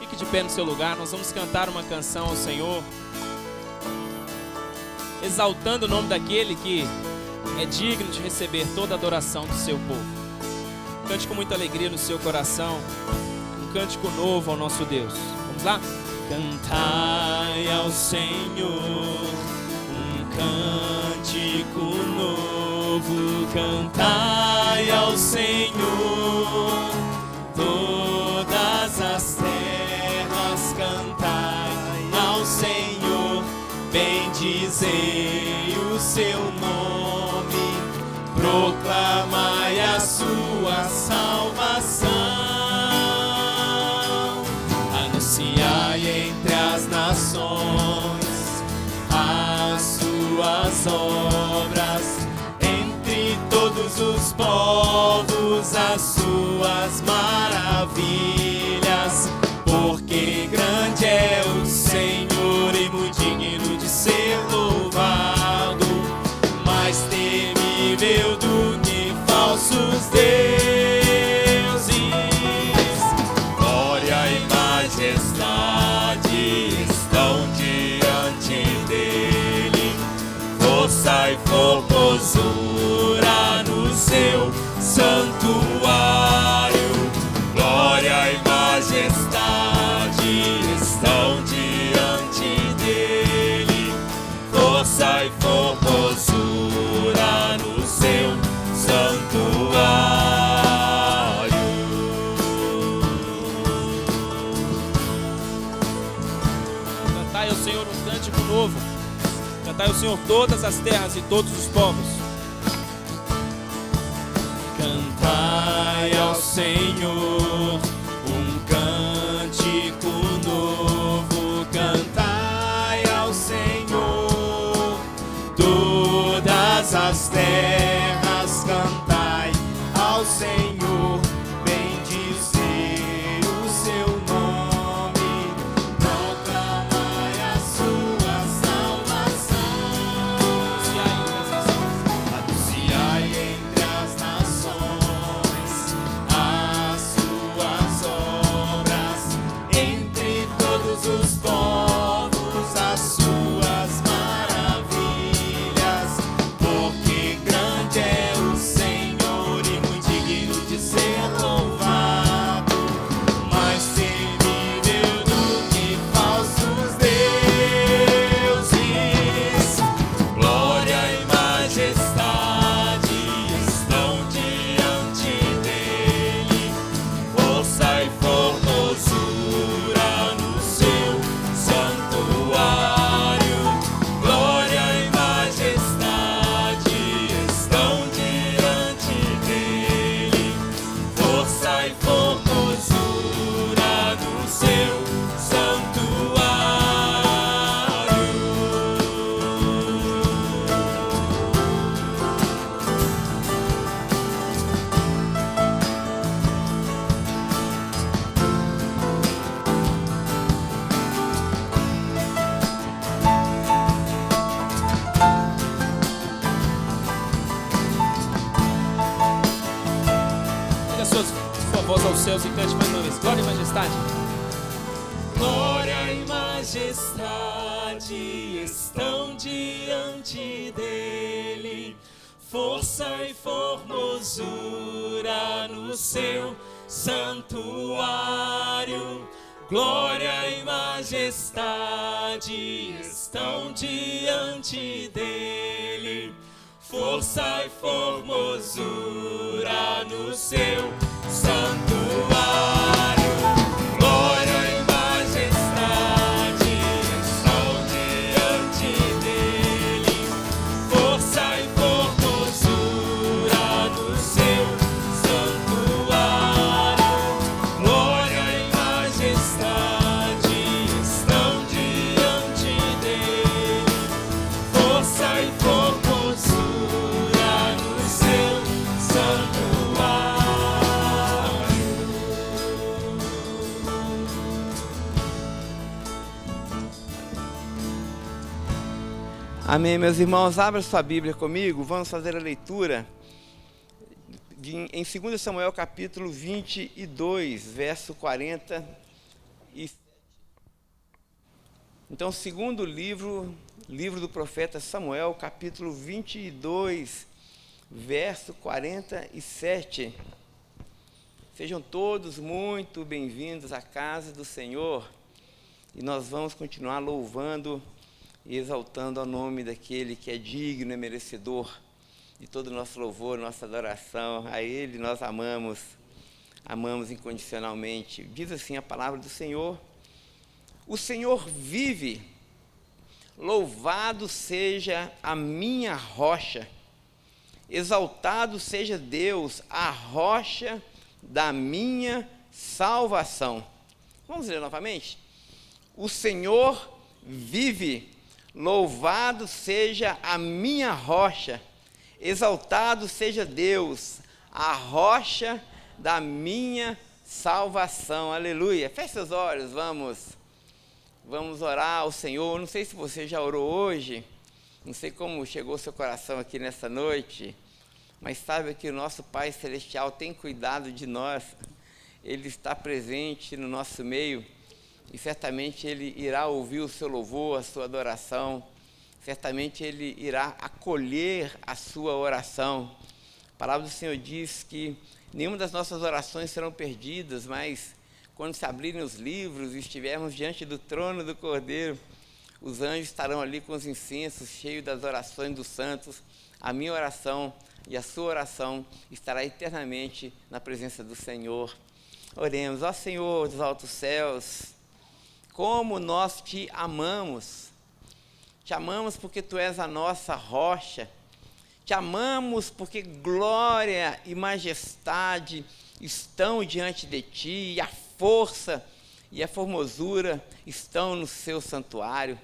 Fique de pé no seu lugar, nós vamos cantar uma canção ao Senhor, exaltando o nome daquele que é digno de receber toda a adoração do seu povo. Cante com muita alegria no seu coração, um cântico novo ao nosso Deus. Vamos lá? Cantai ao Senhor um cântico novo, cantai ao Senhor todas as terras, cantai ao Senhor, bendizei o seu nome, proclamai a sua salvação, anunciai entre as nações as suas obras, entre todos os povos as suas maravilhas, porque grande é o Senhor e muito digno de ser louvado, mais temível do que falsos deuses. Glória e majestade estão diante dele, força e formosura no seu santuário. Glória e majestade estão diante dele, força e formosura no seu santuário. Cantai ao Senhor um cântico novo, cantai ao Senhor todas as terras e todos os povos. Cantai ao Senhor um cântico novo, cantai ao Senhor todas as terras, cantai ao Senhor, bendizei o seu nome, proclamai a sua salvação, anunciai entre as nações as suas obras, entre todos os povos as suas maravilhas, porque grande é o Senhor e muito digno de ser louvado, mais temível do que falsos deuses. Glória e majestade estão diante dele, força e formosura no seu santuário. Glória e majestade estão diante dele, força e formosura no seu santuário. Liga sua voz aos céus e cante mais uma vez. Glória e majestade. Glória e majestade estão diante dele, força e formosura no seu santuário. Glória e majestade estão diante dele, força e formosura no seu santuário. Glória e majestade estão diante dele, força e formosura no seu santuário. Glória e majestade estão diante dele, força e formosura no seu santuário. Amém, meus irmãos, abra sua Bíblia comigo, vamos fazer a leitura em 2 Samuel capítulo 22, verso 40 Então, segundo livro do profeta Samuel, capítulo 22, verso 47. Sejam todos muito bem-vindos à casa do Senhor. E nós vamos continuar louvando e exaltando ao nome daquele que é digno e merecedor de todo o nosso louvor, nossa adoração. A Ele nós amamos incondicionalmente. Diz assim a palavra do Senhor: o Senhor vive, louvado seja a minha rocha, exaltado seja Deus, a rocha da minha salvação. Vamos ler novamente? O Senhor vive, louvado seja a minha rocha, exaltado seja Deus, a rocha da minha salvação. Aleluia. Feche seus olhos, vamos orar ao Senhor. Não sei se você já orou hoje, não sei como chegou o seu coração aqui nessa noite, mas sabe que o nosso Pai Celestial tem cuidado de nós. Ele está presente no nosso meio e certamente Ele irá ouvir o seu louvor, a sua adoração. Certamente Ele irá acolher a sua oração. A palavra do Senhor diz que nenhuma das nossas orações serão perdidas, mas quando se abrirem os livros e estivermos diante do trono do Cordeiro, os anjos estarão ali com os incensos cheios das orações dos santos. A minha oração e a sua oração estará eternamente na presença do Senhor. Oremos. Ó Senhor dos altos céus, como nós te amamos. Te amamos porque tu és a nossa rocha. Te amamos porque glória e majestade estão diante de ti, e a força e a formosura estão no seu santuário.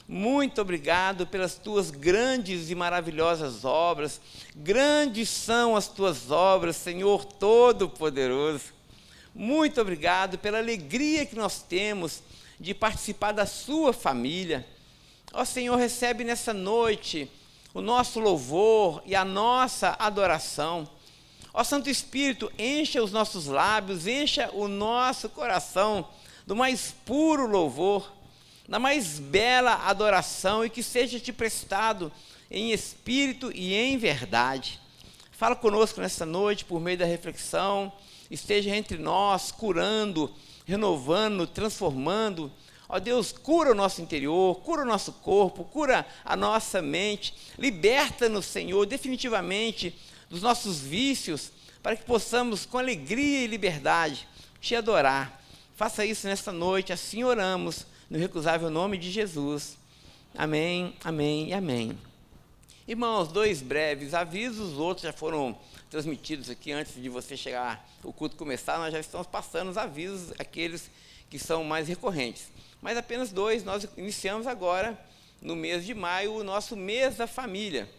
Muito obrigado pelas tuas grandes e maravilhosas obras. Grandes são as tuas obras, Senhor Todo-Poderoso. Muito obrigado pela alegria que nós temos de participar da sua família. Ó Senhor, recebe nessa noite o nosso louvor e a nossa adoração. Ó Santo Espírito, encha os nossos lábios, encha o nosso coração do mais puro louvor, da mais bela adoração, e que seja te prestado em espírito e em verdade. Fala conosco nessa noite por meio da reflexão, esteja entre nós, curando, renovando, transformando. Ó Deus, cura o nosso interior, cura o nosso corpo, cura a nossa mente, liberta-nos, Senhor, definitivamente dos nossos vícios, para que possamos com alegria e liberdade te adorar. Faça isso nesta noite, assim oramos, no recusável nome de Jesus. Amém, amém e amém. Irmãos, 2 breves avisos, os outros já foram transmitidos aqui antes de você chegar, o culto começar. Nós já estamos passando os avisos, aqueles que são mais recorrentes. Mas apenas 2, nós iniciamos agora, no mês de maio, o nosso mês da família.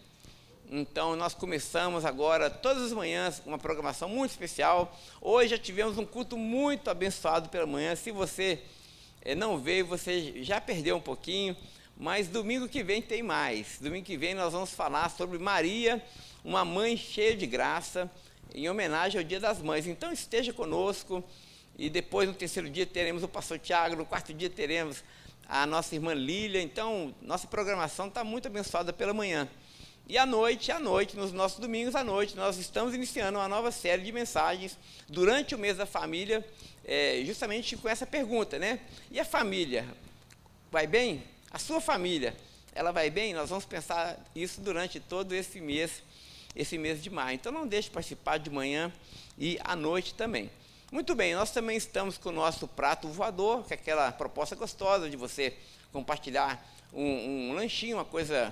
Então, nós começamos agora, todas as manhãs, uma programação muito especial. Hoje já tivemos um culto muito abençoado pela manhã. Se você não veio, você já perdeu um pouquinho, mas domingo que vem tem mais. Domingo que vem nós vamos falar sobre Maria, uma mãe cheia de graça, em homenagem ao Dia das Mães. Então esteja conosco, e depois no 3º dia teremos o pastor Tiago, no 4º dia teremos a nossa irmã Lília. Então nossa programação está muito abençoada pela manhã. E à noite, nos nossos domingos à noite, nós estamos iniciando uma nova série de mensagens durante o mês da família, justamente com essa pergunta, né? E a família, vai bem? A sua família, ela vai bem? Nós vamos pensar isso durante todo esse mês de maio. Então não deixe de participar de manhã e à noite também. Muito bem, nós também estamos com o nosso prato voador, que é aquela proposta gostosa de você compartilhar um lanchinho, uma coisa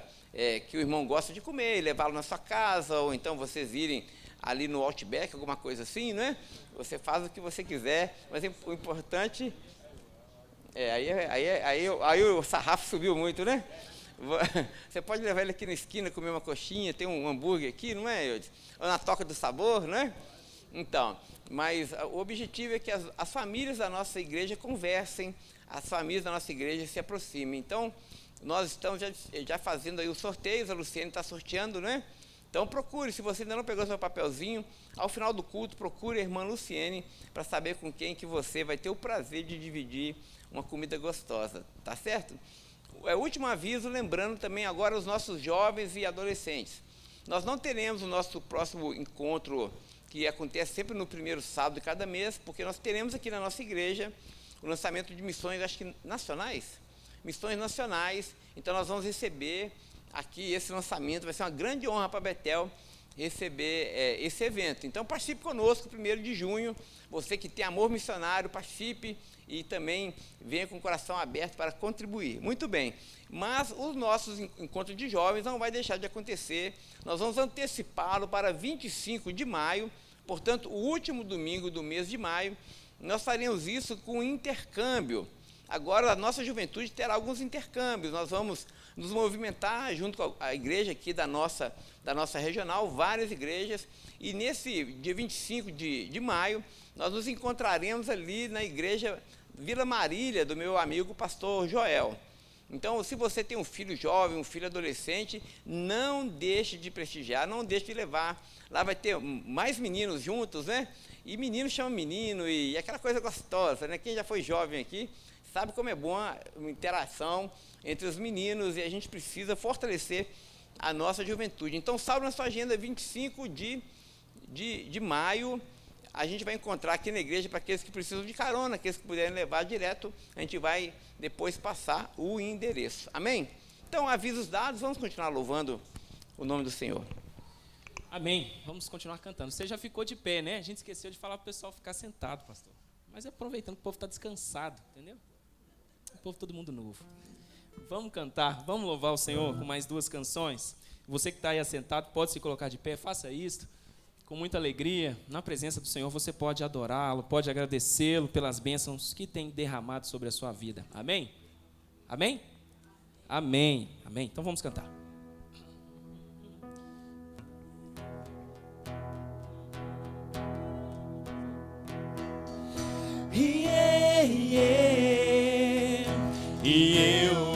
que o irmão gosta de comer, e levá-lo na sua casa, ou então vocês irem ali no Outback, alguma coisa assim, não é? Você faz o que você quiser, mas o importante... Aí o sarrafo subiu muito, né? Você pode levar ele aqui na esquina, comer uma coxinha, tem um hambúrguer aqui, não é, Eudes? Ou na Toca do Sabor, não é? Então, mas o objetivo é que as famílias da nossa igreja conversem, as famílias da nossa igreja se aproximem. Então, nós estamos já fazendo aí os sorteios, a Luciene está sorteando, né? Então procure, se você ainda não pegou seu papelzinho, ao final do culto, procure a irmã Luciene para saber com quem que você vai ter o prazer de dividir uma comida gostosa, tá certo? Último aviso, lembrando também agora os nossos jovens e adolescentes. Nós não teremos o nosso próximo encontro, que acontece sempre no primeiro sábado de cada mês, porque nós teremos aqui na nossa igreja o lançamento de missões, acho que nacionais, missões nacionais. Então nós vamos receber aqui esse lançamento, vai ser uma grande honra para Betel receber esse evento. Então participe conosco, 1º de junho, você que tem amor missionário, participe e também venha com o coração aberto para contribuir. Muito bem, mas os nossos encontros de jovens não vai deixar de acontecer, nós vamos antecipá-lo para 25 de maio, portanto, o último domingo do mês de maio, nós faremos isso com intercâmbio. Agora, a nossa juventude terá alguns intercâmbios, nós vamos nos movimentar junto com a igreja aqui da nossa regional, várias igrejas, e nesse dia 25 de maio, nós nos encontraremos ali na igreja Vila Marília, do meu amigo pastor Joel. Então, se você tem um filho jovem, um filho adolescente, não deixe de prestigiar, não deixe de levar. Lá vai ter mais meninos juntos, né? E menino chama menino, e aquela coisa gostosa, né? Quem já foi jovem aqui sabe como é bom a interação entre os meninos, e a gente precisa fortalecer a nossa juventude. Então, salve na sua agenda, 25 de maio, a gente vai encontrar aqui na igreja para aqueles que precisam de carona, aqueles que puderem levar direto, a gente vai depois passar o endereço. Amém? Então, avisos dados, vamos continuar louvando o nome do Senhor. Amém. Vamos continuar cantando. Você já ficou de pé, né? A gente esqueceu de falar para o pessoal ficar sentado, pastor. Mas aproveitando que o povo está descansado, entendeu? O povo todo mundo novo. Vamos cantar, vamos louvar o Senhor com mais 2 canções. Você que está aí assentado, pode se colocar de pé, faça isso. Com muita alegria, na presença do Senhor, você pode adorá-lo, pode agradecê-lo pelas bênçãos que tem derramado sobre a sua vida. Amém? Amém? Amém. Amém. Então vamos cantar. E eu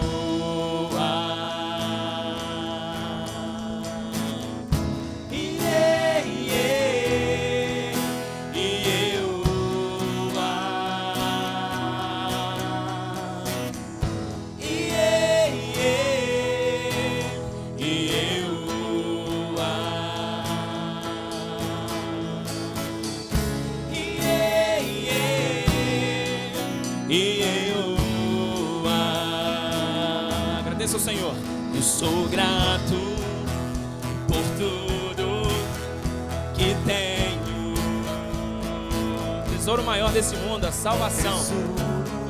agradeça ao Senhor. Eu sou grato por tudo que tenho. O tesouro maior desse mundo, a salvação,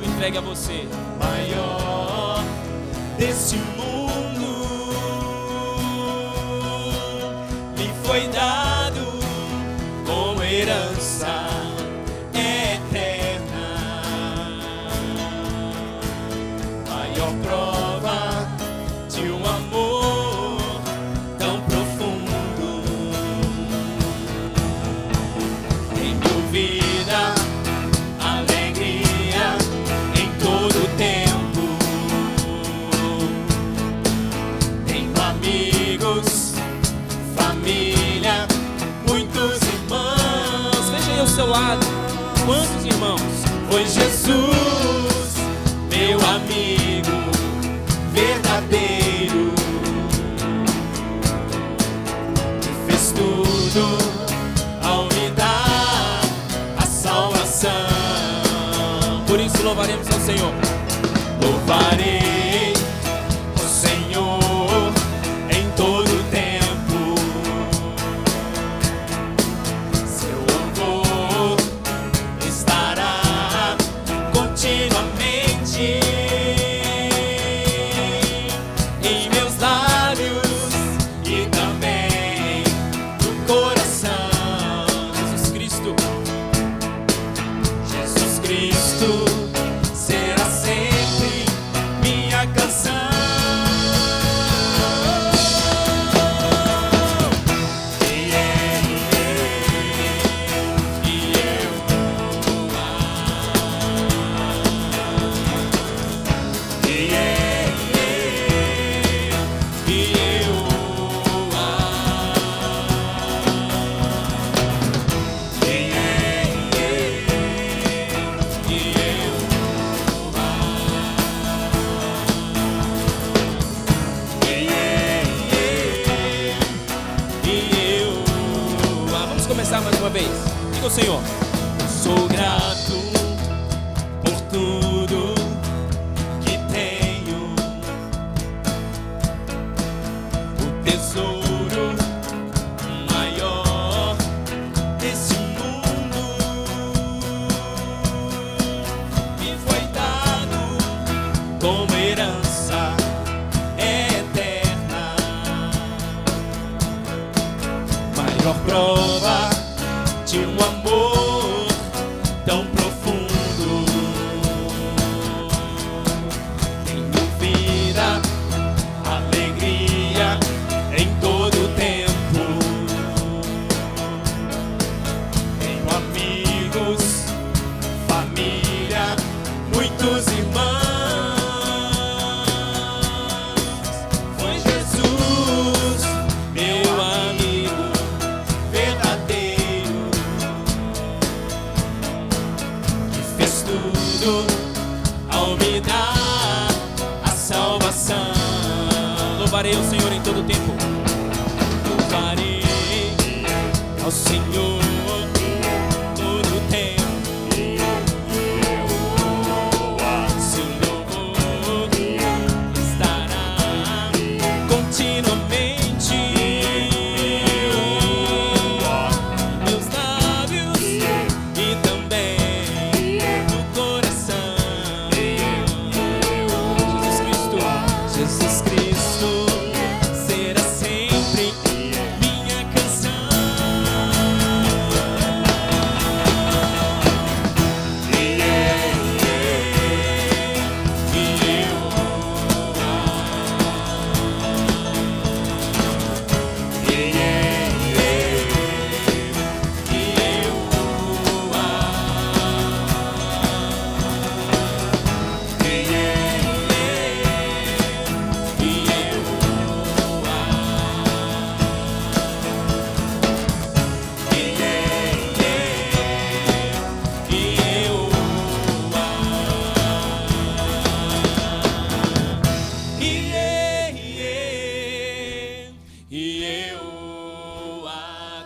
eu entregue a você. Maior desse mundo me foi dado como herança eterna. Maior prova de um amor tão profundo. Tenho vida, alegria em todo tempo. Tenho amigos, família, muitos irmãos. Veja aí ao seu lado, quantos irmãos? Pois Jesus, meu amigo verdadeiro, que fez tudo ao me dar a salvação. Por isso louvaremos ao Senhor. Louvarei o Senhor em todo tempo. Seu louvor estará continuamente em meus lábios e também no coração. Jesus Cristo, Jesus Cristo será sempre minha canção. Vamos começar mais uma vez. Diga ao Senhor: sou grato por tudo que tenho, o tesouro maior desse mundo me foi dado como herança eterna. Maior prova de um amor tão profundo. Tenho vida, alegria em todo o tempo. Tenho amigos, família, muitos irmãos. Foi Jesus, meu amigo verdadeiro, que fez tudo ao me dar a salvação. Louvarei ao Senhor em todo o tempo. Louvarei ao Senhor todo o tempo. Seu louvor estará continuamente em meus lábios e também no coração. Jesus Cristo será sempre minha canção.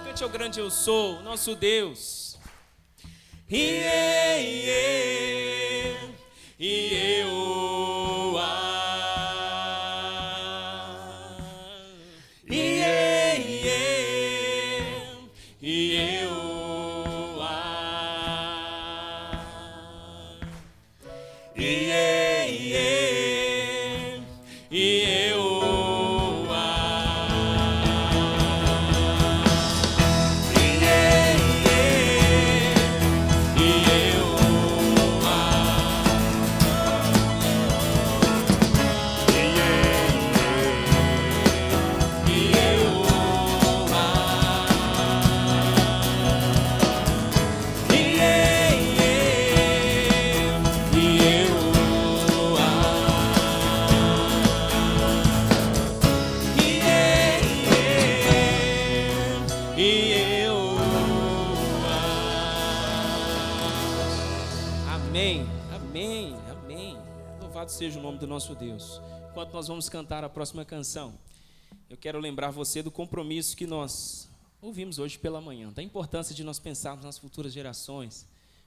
Cante ao grande eu sou, nosso Deus. Amém, amém, amém. Louvado seja o nome do nosso Deus. Enquanto nós vamos cantar a próxima canção, eu quero lembrar você do compromisso que nós ouvimos hoje pela manhã, da importância de nós pensarmos nas futuras gerações,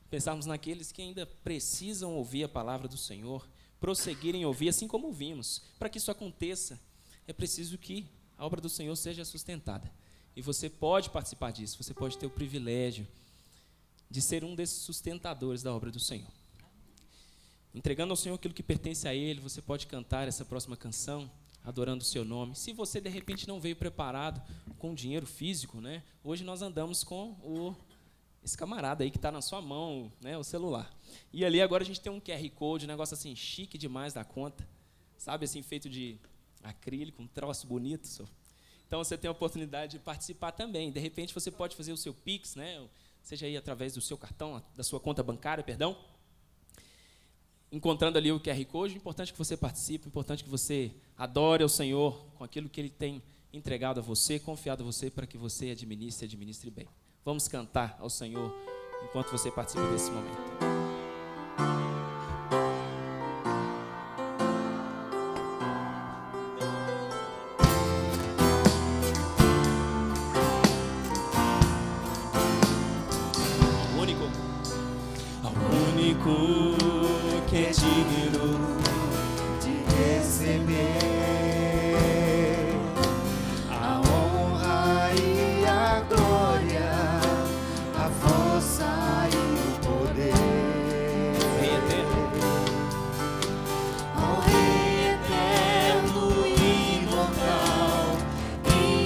pensarmos naqueles que ainda precisam ouvir a palavra do Senhor, prosseguirem a ouvir, assim como ouvimos. Para que isso aconteça, é preciso que a obra do Senhor seja sustentada. E você pode participar disso, você pode ter o privilégio de ser um desses sustentadores da obra do Senhor. Entregando ao Senhor aquilo que pertence a Ele, você pode cantar essa próxima canção, adorando o seu nome. Se você, de repente, não veio preparado com dinheiro físico, né? Hoje nós andamos com esse camarada aí que está na sua mão, né? O celular. E ali agora a gente tem um QR Code, um negócio assim, chique demais da conta, sabe, assim, feito de acrílico, um troço bonito. Então você tem a oportunidade de participar também. De repente você pode fazer o seu Pix, né? Seja aí através do seu cartão, da sua conta bancária, perdão. Encontrando ali o QR Code, é importante que você participe, é importante que você adore ao Senhor com aquilo que Ele tem entregado a você, confiado a você, para que você administre bem. Vamos cantar ao Senhor enquanto você participa desse momento. único que é digno de receber a honra e a glória, a força e o poder. Rei eterno, Ao Rei eterno e imortal,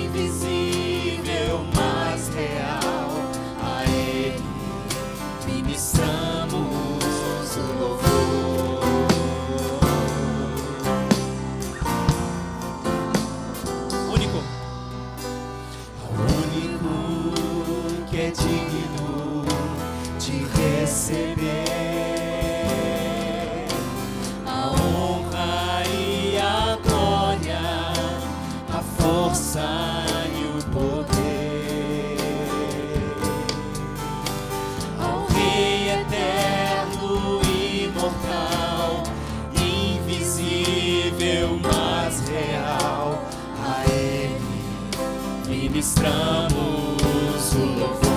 invisível, mas real, a Ele ministramos o louvor. único, Ao único que é digno de receber a honra e a glória, a força e o poder. Ao Rei eterno e imortal, invisível, mas real, a Ele ministramos o louvor.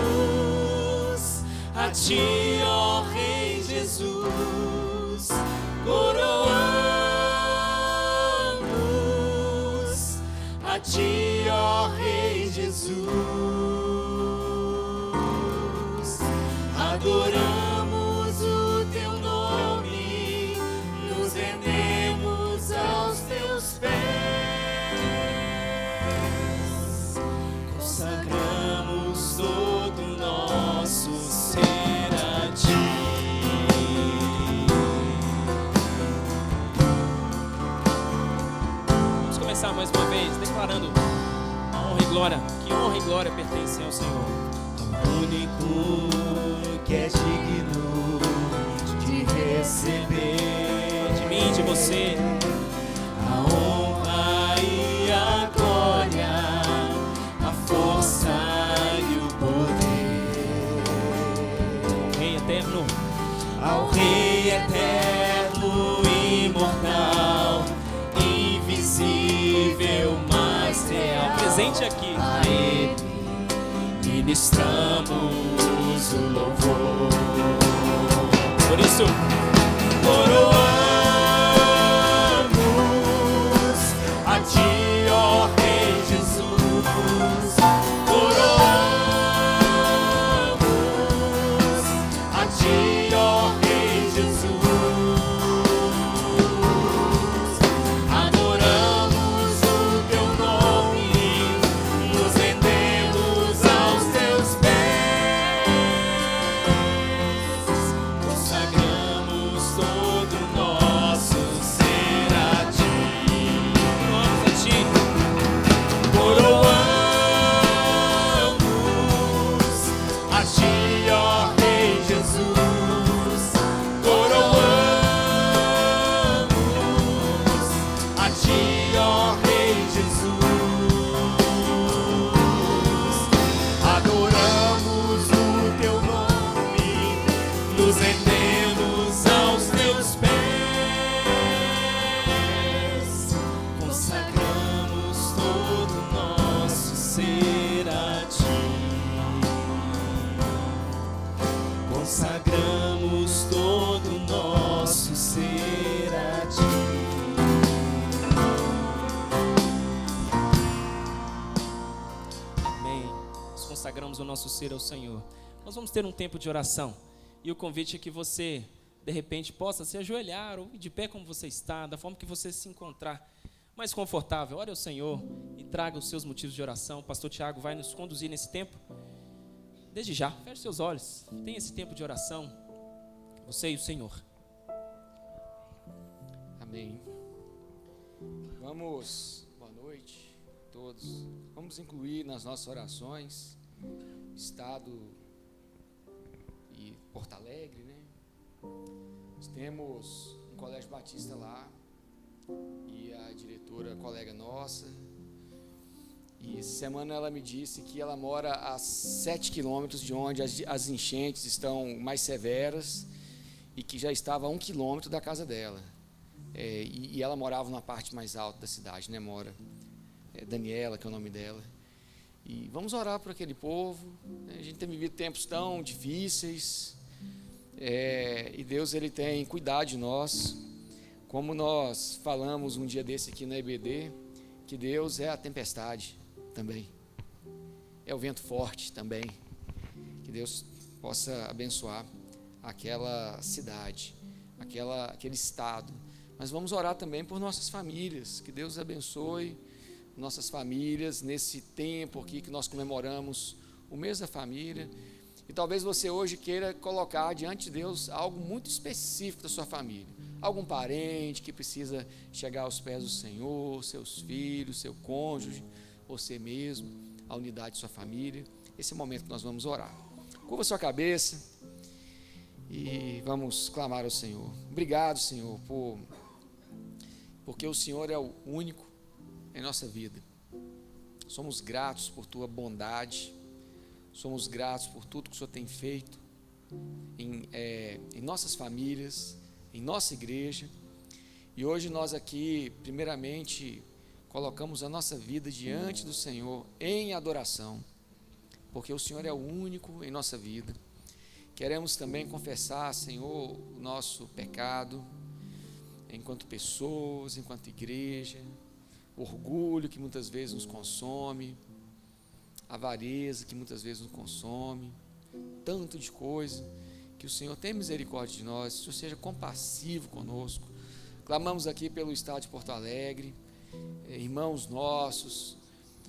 Coroamos a Ti, ó Rei Jesus. Coroamos a Ti, ó Rei Jesus. Adoramos o Teu nome, nos rendemos aos Teus pés, consagramos todo o nosso ser a Ti. vamos começar mais uma vez declarando a honra e glória, que honra e glória pertencem ao Senhor. O único que é digno de receber De mim, de você, a honra e a glória, a força e o poder. Rei eterno, Ao Rei eterno e imortal, invisível, mas real, presente aqui. a Ele ministramos o louvor. Por isso, Coroamos a Ti, ó Rei Jesus. Coroamos a Ti, ó Rei Jesus. Adoramos o Teu nome, nos rendemos aos Teus pés, consagramos todo o nosso ser a Ti. honramos a Ti. Coroamos a Ti, ó Rei Jesus. Coroamos a Ti, ó Rei Jesus. Adoramos o Teu nome, nos rendemos aos Teus pés, consagramos todo o nosso ser a Ti. Consagramos todo o nosso ser a Ti. Amém. Nós consagramos o nosso ser ao Senhor. Nós vamos ter um tempo de oração. E o convite é que você, de repente, possa se ajoelhar ou ir de pé como você está, da forma que você se encontrar mais confortável. Ore ao Senhor e traga os seus motivos de oração. O pastor Tiago vai nos conduzir nesse tempo. Desde já, feche seus olhos. Tenha esse tempo de oração. Você e o Senhor. Amém. Boa noite a todos. Vamos incluir nas nossas orações Estado e Porto Alegre, né? Nós temos um colégio batista lá e a diretora, colega nossa. E essa semana ela me disse que ela mora a 7 quilômetros de onde as enchentes estão mais severas e que já estava a 1 quilômetro da casa dela. E ela morava na parte mais alta da cidade, né? Daniela, que é o nome dela. E E vamos orar por aquele povo, né? A gente tem vivido tempos tão difíceis, e Deus ele tem cuidado de nós, como nós falamos um dia desse aqui na EBD, que Deus é a tempestade também, é o vento forte também, que Deus possa abençoar aquela cidade, aquele estado. Mas vamos orar também por nossas famílias, que Deus abençoe nossas famílias nesse tempo aqui que nós comemoramos o mês da família. E talvez você hoje queira colocar diante de Deus algo muito específico da sua família, algum parente que precisa chegar aos pés do Senhor, seus filhos, seu cônjuge, você mesmo, a unidade de sua família. Esse é o momento que nós vamos orar. Curva sua cabeça e vamos clamar ao Senhor. Obrigado, Senhor, porque o Senhor é o único em nossa vida. Somos gratos por tua bondade, somos gratos por tudo que o Senhor tem feito em nossas famílias, em nossa igreja. E hoje nós aqui, primeiramente, colocamos a nossa vida diante do Senhor em adoração, porque o Senhor é o único em nossa vida. Queremos também confessar, Senhor, o nosso pecado, enquanto pessoas, enquanto igreja, orgulho que muitas vezes nos consome, avareza que muitas vezes nos consome, tanto de coisa, que o Senhor tenha misericórdia de nós, que o Senhor seja compassivo conosco. Clamamos aqui pelo estado de Porto Alegre, irmãos nossos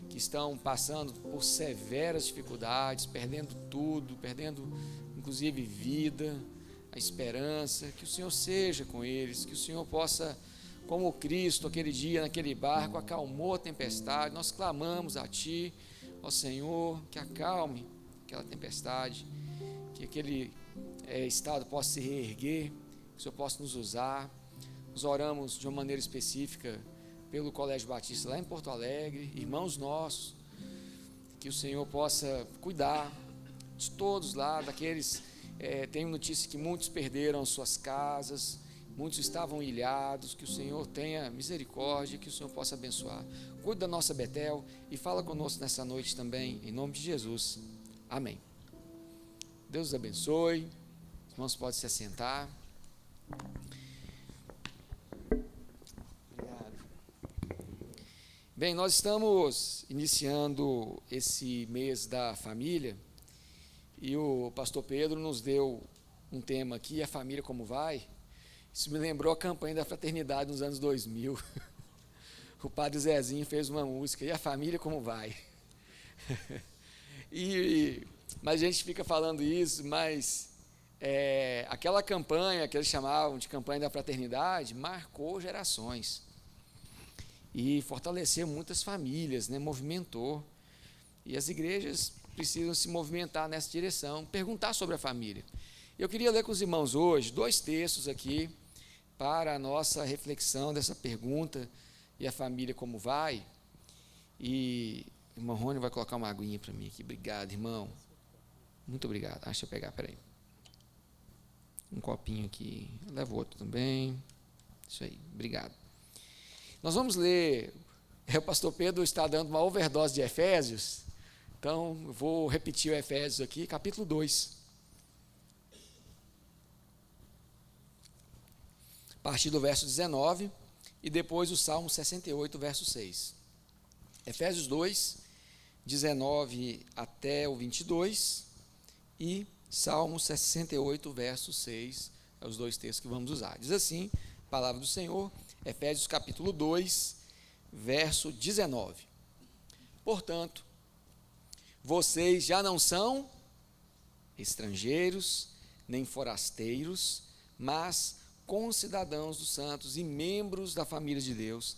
que estão passando por severas dificuldades, perdendo tudo, perdendo inclusive vida, a esperança, que o Senhor seja com eles, que o Senhor possa, como Cristo aquele dia naquele barco acalmou a tempestade, nós clamamos a Ti, ó Senhor, que acalme aquela tempestade, que aquele estado possa se reerguer, que o Senhor possa nos usar. Nós oramos de uma maneira específica pelo Colégio Batista lá em Porto Alegre, irmãos nossos, que o Senhor possa cuidar de todos lá, daqueles, tenho notícia que muitos perderam suas casas, muitos estavam ilhados, que o Senhor tenha misericórdia, que o Senhor possa abençoar. Cuida da nossa Betel e fala conosco nessa noite também, em nome de Jesus. Amém. Deus os abençoe. Os irmãos podem se assentar. Obrigado. Bem, nós estamos iniciando esse mês da família e o pastor Pedro nos deu um tema aqui, a família como vai. Isso me lembrou a campanha da fraternidade nos anos 2000. O padre Zezinho fez uma música, e a família como vai? Mas a gente fica falando isso, mas aquela campanha que eles chamavam de campanha da fraternidade marcou gerações e fortaleceu muitas famílias, né? Movimentou. E as igrejas precisam se movimentar nessa direção, perguntar sobre a família. Eu queria ler com os irmãos hoje 2 textos aqui para a nossa reflexão dessa pergunta, e a família como vai? E o irmão Rony vai colocar uma aguinha para mim aqui. Obrigado, irmão. Muito obrigado. Deixa eu pegar, peraí. Um copinho aqui. Eu levo outro também. Isso aí, obrigado. Nós vamos ler, o pastor Pedro está dando uma overdose de Efésios, então eu vou repetir o Efésios aqui, capítulo 2. A partir do verso 19 e depois o Salmo 68, verso 6. Efésios 2, 19 até o 22 e Salmo 68, verso 6, é os 2 textos que vamos usar. Diz assim, palavra do Senhor, Efésios capítulo 2, verso 19. Portanto, vocês já não são estrangeiros, nem forasteiros, mas concidadãos dos santos e membros da família de Deus,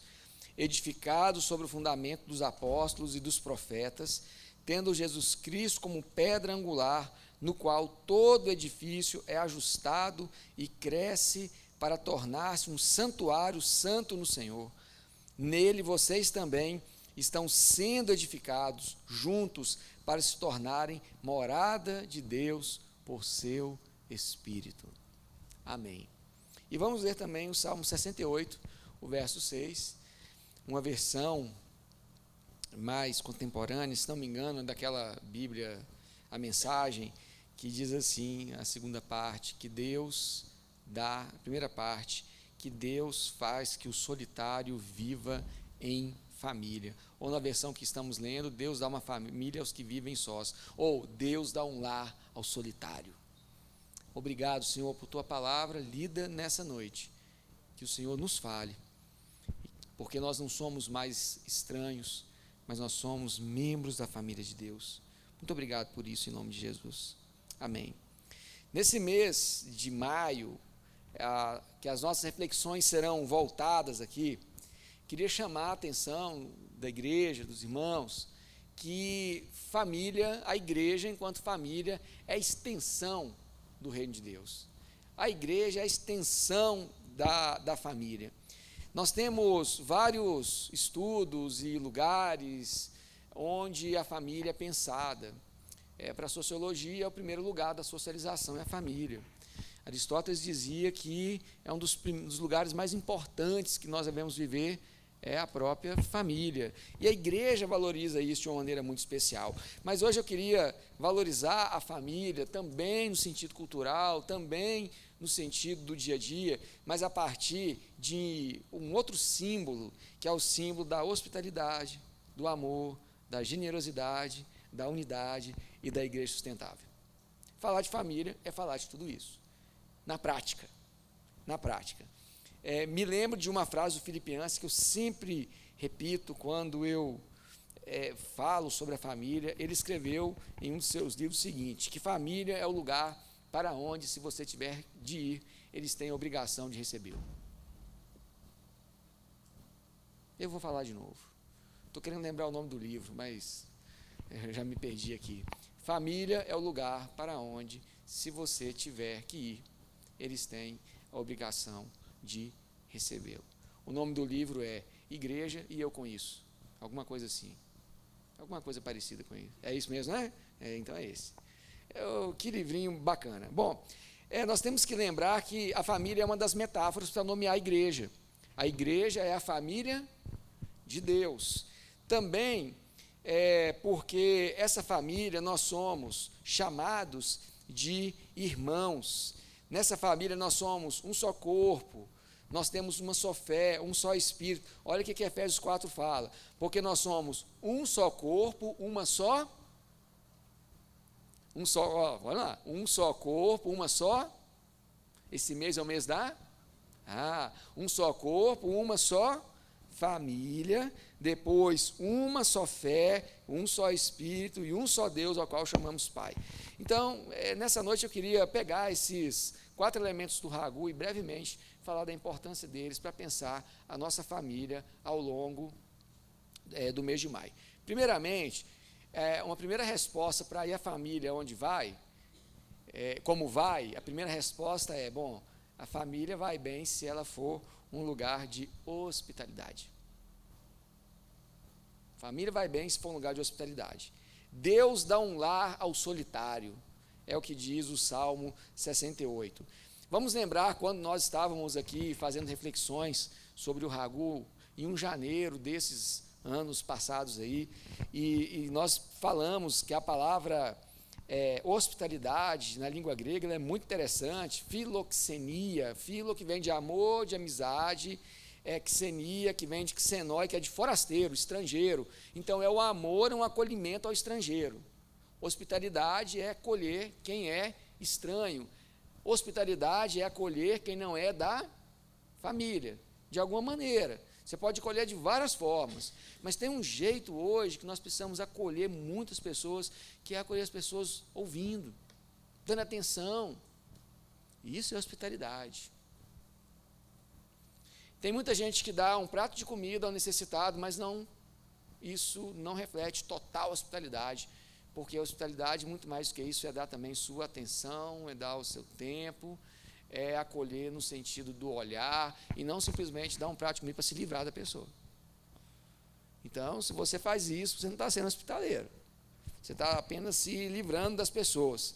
edificados sobre o fundamento dos apóstolos e dos profetas, tendo Jesus Cristo como pedra angular, no qual todo edifício é ajustado e cresce para tornar-se um santuário santo no Senhor. Nele vocês também estão sendo edificados juntos para se tornarem morada de Deus por seu Espírito. Amém. E vamos ler também o Salmo 68, o verso 6, uma versão mais contemporâneas, se não me engano, daquela Bíblia, a Mensagem, que diz assim, a segunda parte, que Deus dá, a primeira parte, que Deus faz que o solitário viva em família. Ou na versão que estamos lendo, Deus dá uma família aos que vivem sós. Ou Deus dá um lar ao solitário. Obrigado, Senhor, por tua palavra lida nessa noite. Que o Senhor nos fale. Porque nós não somos mais estranhos, mas nós somos membros da família de Deus. Muito obrigado por isso, em nome de Jesus. Amém. Nesse mês de maio, que as nossas reflexões serão voltadas aqui, queria chamar a atenção da igreja, dos irmãos, que família, a igreja enquanto família, é a extensão do reino de Deus. A igreja é a extensão da família. Nós temos vários estudos e lugares onde a família é pensada. Para a sociologia, o primeiro lugar da socialização é a família. Aristóteles dizia que é um dos lugares mais importantes que nós devemos viver, é a própria família. E a igreja valoriza isso de uma maneira muito especial. Mas hoje eu queria valorizar a família também no sentido cultural, também no sentido do dia a dia, mas a partir de um outro símbolo, que é o símbolo da hospitalidade, do amor, da generosidade, da unidade e da igreja sustentável. Falar de família é falar de tudo isso. Na prática. Me lembro de uma frase do Philip Yancey que eu sempre repito quando eu falo sobre a família. Ele escreveu em um dos seus livros o seguinte, que família é o lugar para onde, se você tiver de ir, eles têm a obrigação de recebê-lo. Eu vou falar de novo. Estou querendo lembrar o nome do livro, mas já me perdi aqui. Família é o lugar para onde, se você tiver que ir, eles têm a obrigação de recebê-lo. O nome do livro é Igreja e Eu com Isso. Alguma coisa assim. Alguma coisa parecida com isso. É isso mesmo, né? Então é esse. Que livrinho bacana. Bom, nós temos que lembrar que a família é uma das metáforas para nomear a igreja. A igreja é a família de Deus. Também porque essa família nós somos chamados de irmãos. Nessa família nós somos um só corpo, nós temos uma só fé, um só espírito. Olha o que Efésios 4 fala. Porque nós somos um só corpo, um só corpo, uma só. Esse mês é o mês um só corpo, uma só família, depois uma só fé, um só Espírito e um só Deus ao qual chamamos Pai. Então, nessa noite eu queria pegar esses 4 elementos do Ragu e brevemente falar da importância deles para pensar a nossa família ao longo do mês de maio. Primeiramente, uma primeira resposta para ir a família onde vai, como vai, a primeira resposta é, a família vai bem se ela for um lugar de hospitalidade. Família vai bem se for um lugar de hospitalidade. Deus dá um lar ao solitário, é o que diz o Salmo 68. Vamos lembrar quando nós estávamos aqui fazendo reflexões sobre o Ragu, em um janeiro desses anos passados aí, e nós falamos que a palavra hospitalidade, na língua grega, ela é muito interessante, filoxenia, filo que vem de amor, de amizade, xenia, que vem de xenoi, que é de forasteiro, estrangeiro. Então, é o amor, um acolhimento ao estrangeiro. Hospitalidade é acolher quem é estranho. Hospitalidade é acolher quem não é da família, de alguma maneira. Você pode acolher de várias formas, mas tem um jeito hoje que nós precisamos acolher muitas pessoas, que é acolher as pessoas ouvindo, dando atenção. Isso é hospitalidade. Tem muita gente que dá um prato de comida ao necessitado, mas isso não reflete total hospitalidade, porque a hospitalidade, muito mais do que isso, é dar também sua atenção, é dar o seu tempo, é acolher no sentido do olhar, e não simplesmente dar um prato de comida para se livrar da pessoa. Então, se você faz isso, você não está sendo hospitaleiro, você está apenas se livrando das pessoas.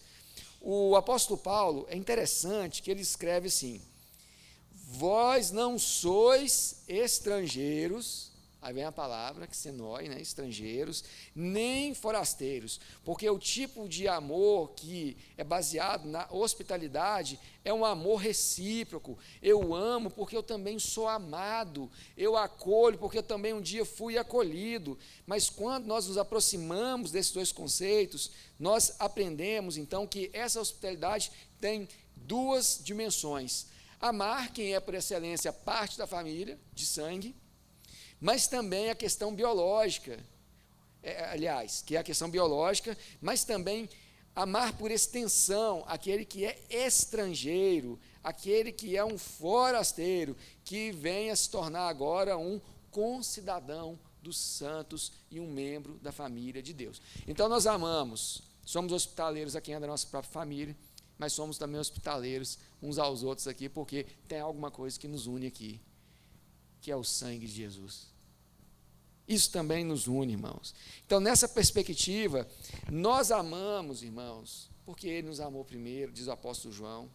O apóstolo Paulo, é interessante que ele escreve assim: vós não sois estrangeiros, Aí vem a palavra, xenoi, né, estrangeiros, nem forasteiros, porque o tipo de amor que é baseado na hospitalidade é um amor recíproco. Eu amo porque eu também sou amado, eu acolho porque eu também um dia fui acolhido. Mas quando nós nos aproximamos desses dois conceitos, nós aprendemos então que essa hospitalidade tem duas dimensões: amar quem é por excelência parte da família, de sangue, mas também a questão biológica, que é a questão biológica, mas também amar por extensão aquele que é estrangeiro, aquele que é um forasteiro, que venha se tornar agora um concidadão dos santos e um membro da família de Deus. Então nós amamos, somos hospitaleiros a quem é da nossa própria família, mas somos também hospitaleiros uns aos outros aqui, porque tem alguma coisa que nos une aqui, que é o sangue de Jesus. Isso também nos une, irmãos. Então, nessa perspectiva, nós amamos, irmãos, porque Ele nos amou primeiro, diz o apóstolo João.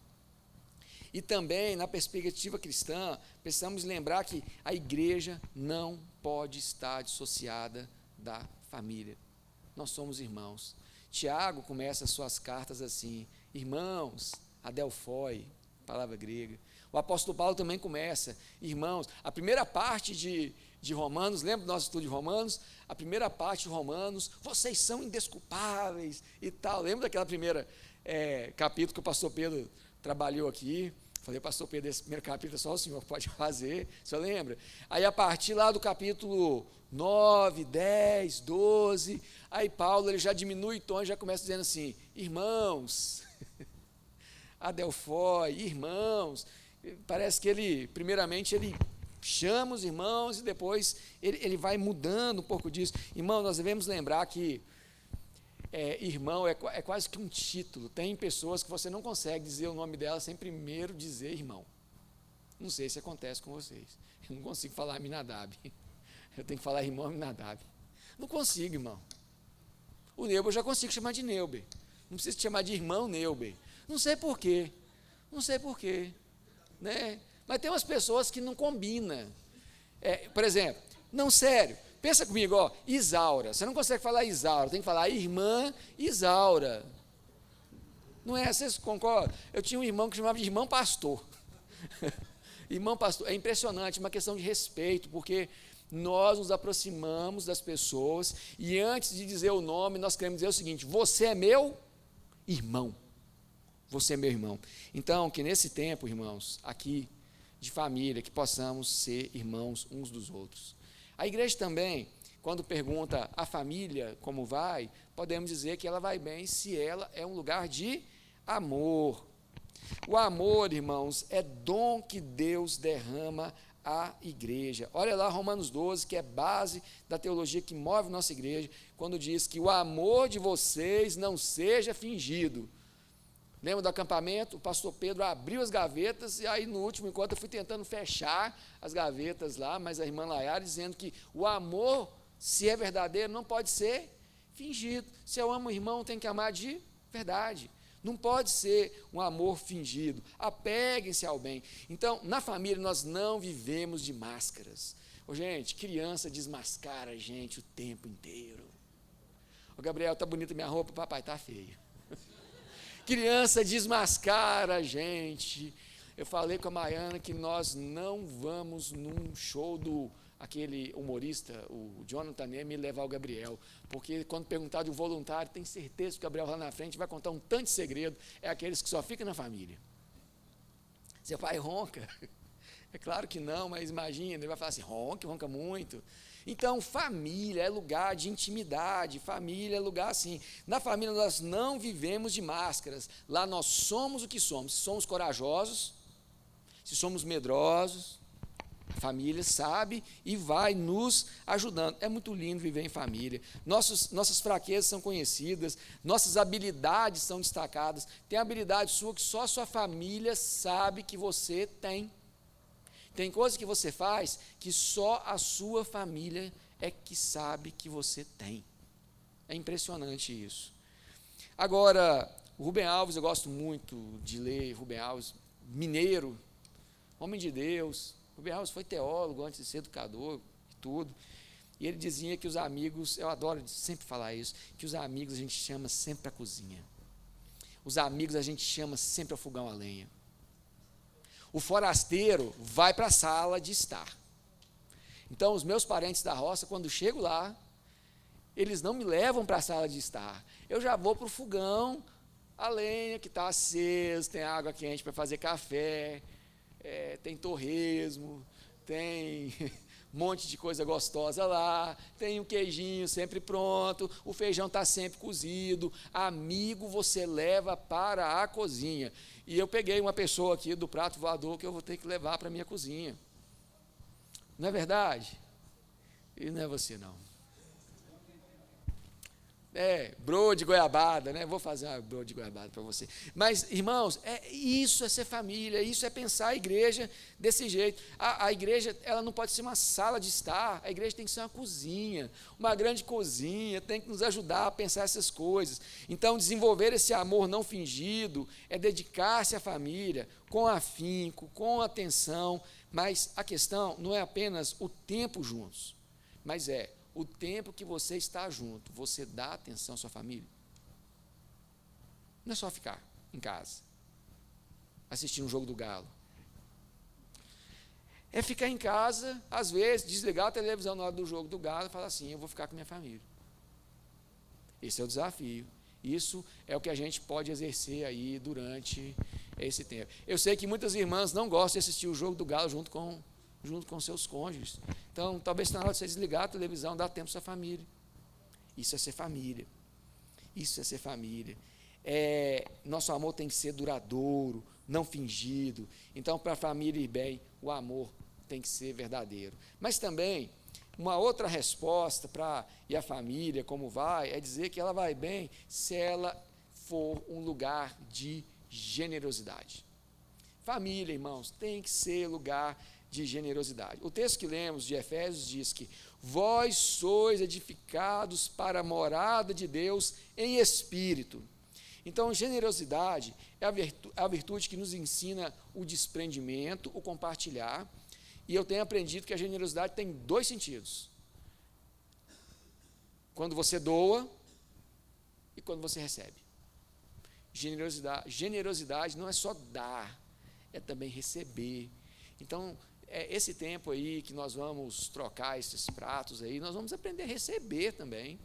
E também, na perspectiva cristã, precisamos lembrar que a igreja não pode estar dissociada da família. Nós somos irmãos. Tiago começa as suas cartas assim: irmãos, adelphoi, palavra grega. O apóstolo Paulo também começa: irmãos. A primeira parte de Romanos, lembra do nosso estudo de Romanos? A primeira parte de Romanos, vocês são indesculpáveis e tal. Lembra daquela primeira capítulo que o pastor Pedro trabalhou aqui? Falei, pastor Pedro, esse primeiro capítulo só o senhor pode fazer, o senhor lembra? Aí a partir lá do capítulo 9, 10, 12, aí Paulo ele já diminui o tom e já começa dizendo assim: irmãos, adelphoi, irmãos. Parece que ele, primeiramente, ele chama os irmãos e depois ele vai mudando um pouco disso. Irmão, nós devemos lembrar que irmão é quase que um título. Tem pessoas que você não consegue dizer o nome dela sem primeiro dizer irmão. Não sei se acontece com vocês. Eu não consigo falar Aminadab. Eu tenho que falar irmão Aminadab. Não consigo, irmão. O Neuber eu já consigo chamar de Neuber. Não preciso chamar de irmão Neuber. Não sei porquê. Né? Mas tem umas pessoas que não combinam. Por exemplo, não, sério, pensa comigo, ó, Isaura. Você não consegue falar Isaura, tem que falar irmã Isaura. Não é? Vocês concordam? Eu tinha um irmão que chamava de irmão pastor. Irmão pastor, é impressionante, uma questão de respeito, porque nós nos aproximamos das pessoas e antes de dizer o nome, nós queremos dizer o seguinte: você é meu irmão. Você é meu irmão. Então, que nesse tempo, irmãos, aqui, de família, que possamos ser irmãos uns dos outros. A igreja também, quando pergunta a família como vai, podemos dizer que ela vai bem se ela é um lugar de amor. O amor, irmãos, é dom que Deus derrama à igreja. Olha lá Romanos 12, que é base da teologia que move nossa igreja, quando diz que o amor de vocês não seja fingido. Lembra do acampamento? O pastor Pedro abriu as gavetas e aí no último encontro eu fui tentando fechar as gavetas lá, mas a irmã Layara dizendo que o amor, se é verdadeiro, não pode ser fingido. Se eu amo o irmão, tem que amar de verdade. Não pode ser um amor fingido. Apeguem-se ao bem. Então, na família, nós não vivemos de máscaras. Gente, criança desmascara a gente o tempo inteiro. Ô Gabriel, tá bonita minha roupa, papai, tá feia. Criança desmascara a gente. Eu falei com a Maiana que nós não vamos num show do aquele humorista, o Jonathan Neme, levar o Gabriel, porque quando perguntar de um voluntário, tem certeza que o Gabriel lá na frente vai contar um tanto de segredo, é aqueles que só ficam na família. Seu pai ronca? É claro que não, mas imagina, ele vai falar assim, ronca muito. Então, família é lugar de intimidade, família é lugar assim. Na família nós não vivemos de máscaras, lá nós somos o que somos. Se somos corajosos, se somos medrosos, a família sabe e vai nos ajudando. É muito lindo viver em família. Nossas fraquezas são conhecidas, nossas habilidades são destacadas. Tem habilidade sua que só a sua família sabe que você tem. Tem coisas que você faz que só a sua família é que sabe que você tem. É impressionante isso. Agora, o Rubem Alves, eu gosto muito de ler Rubem Alves, mineiro, homem de Deus. Rubem Alves foi teólogo antes de ser educador e tudo. E ele dizia que os amigos, eu adoro sempre falar isso, que os amigos a gente chama sempre para a cozinha. Os amigos a gente chama sempre ao fogão a lenha. O forasteiro vai para a sala de estar. Então, os meus parentes da roça, quando chego lá, eles não me levam para a sala de estar. Eu já vou para o fogão, a lenha que está acesa, tem água quente para fazer café, tem torresmo, tem um monte de coisa gostosa lá, tem um queijinho sempre pronto, o feijão está sempre cozido. Amigo, você leva para a cozinha. E eu peguei uma pessoa aqui do prato voador que eu vou ter que levar para a minha cozinha. Não é verdade? E não é você, não. Bro de goiabada, né? Vou fazer uma bro de goiabada para você. Mas, irmãos, isso é ser família, isso é pensar a igreja desse jeito. A igreja, ela não pode ser uma sala de estar, a igreja tem que ser uma cozinha, uma grande cozinha, tem que nos ajudar a pensar essas coisas. Então, desenvolver esse amor não fingido é dedicar-se à família com afinco, com atenção, mas a questão não é apenas o tempo juntos, mas o tempo que você está junto, você dá atenção à sua família? Não é só ficar em casa, assistindo um jogo do Galo. É ficar em casa, às vezes, desligar a televisão na hora do jogo do Galo e falar assim, eu vou ficar com minha família. Esse é o desafio. Isso é o que a gente pode exercer aí durante esse tempo. Eu sei que muitas irmãs não gostam de assistir o jogo do Galo junto com seus cônjuges. Então, talvez na hora de você desligar a televisão, dá tempo para sua família. Isso é ser família. Isso é ser família. Nosso amor tem que ser duradouro, não fingido. Então, para a família ir bem, o amor tem que ser verdadeiro. Mas também, uma outra resposta para ir a família, como vai, é dizer que ela vai bem se ela for um lugar de generosidade. Família, irmãos, tem que ser lugar de generosidade. O texto que lemos de Efésios diz que vós sois edificados para a morada de Deus em espírito. Então, generosidade é a virtude que nos ensina o desprendimento, o compartilhar, e eu tenho aprendido que a generosidade tem 2 sentidos. Quando você doa e quando você recebe. Generosidade não é só dar, é também receber. Então, esse tempo aí que nós vamos trocar esses pratos aí, nós vamos aprender a receber também,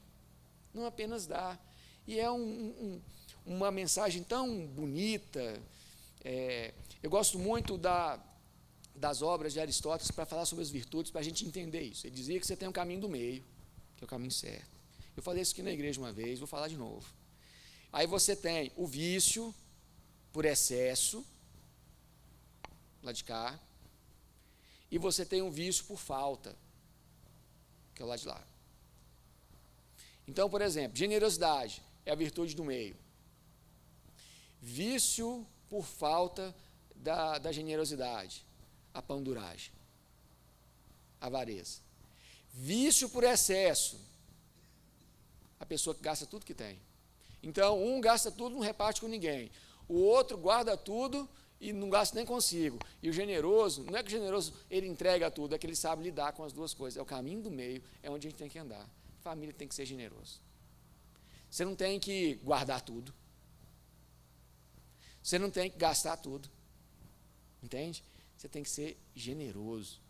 não apenas dar. E é uma mensagem tão bonita. Eu gosto muito das obras de Aristóteles para falar sobre as virtudes, para a gente entender isso. Ele dizia que você tem um caminho do meio, que é o caminho certo. Eu falei isso aqui na igreja uma vez, vou falar de novo. Aí você tem o vício por excesso, lá de cá, e você tem um vício por falta, que é o lado de lá. Então, por exemplo, generosidade é a virtude do meio. Vício por falta da generosidade, a panduragem, a avareza. Vício por excesso, a pessoa que gasta tudo que tem. Então, um gasta tudo, não reparte com ninguém. O outro guarda tudo e não gasta nem consigo. E o generoso, não é que o generoso ele entrega tudo, é que ele sabe lidar com as duas coisas. É o caminho do meio, é onde a gente tem que andar. A família tem que ser generoso. Você não tem que guardar tudo. Você não tem que gastar tudo. Entende? Você tem que ser generoso.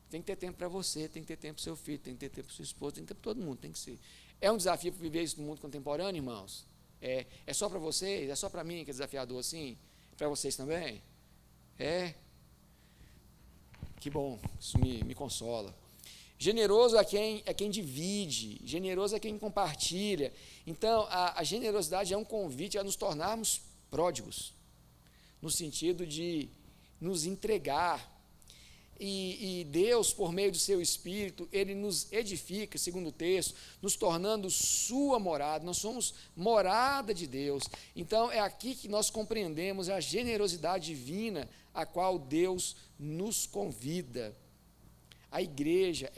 Tem que ter tempo para você, tem que ter tempo para o seu filho, tem que ter tempo para sua esposa, tem que ter para todo mundo, tem que ser. É um desafio para viver isso no mundo contemporâneo, irmãos? É só para vocês? É só para mim que é desafiador assim? Para vocês também? Que bom, isso me consola. Generoso é quem divide, generoso é quem compartilha. Então, a generosidade é um convite a nos tornarmos pródigos, no sentido de nos entregar. E Deus, por meio do seu Espírito, Ele nos edifica, segundo o texto, nos tornando sua morada. Nós somos morada de Deus. Então, é aqui que nós compreendemos a generosidade divina a qual Deus nos convida. A igreja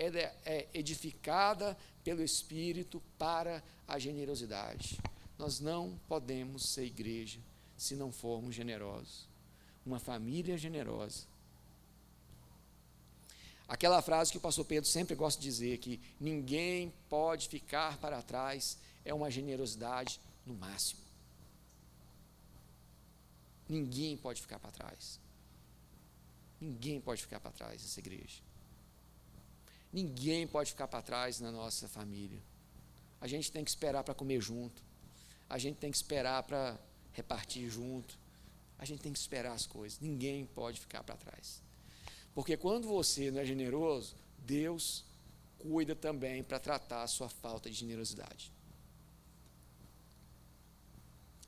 é edificada pelo Espírito para a generosidade. Nós não podemos ser igreja se não formos generosos. Uma família generosa. Aquela frase que o pastor Pedro sempre gosta de dizer, que ninguém pode ficar para trás, é uma generosidade no máximo. Ninguém pode ficar para trás. Ninguém pode ficar para trás nessa igreja. Ninguém pode ficar para trás na nossa família. A gente tem que esperar para comer junto. A gente tem que esperar para repartir junto. A gente tem que esperar as coisas. Ninguém pode ficar para trás. Porque quando você não é generoso, Deus cuida também para tratar a sua falta de generosidade.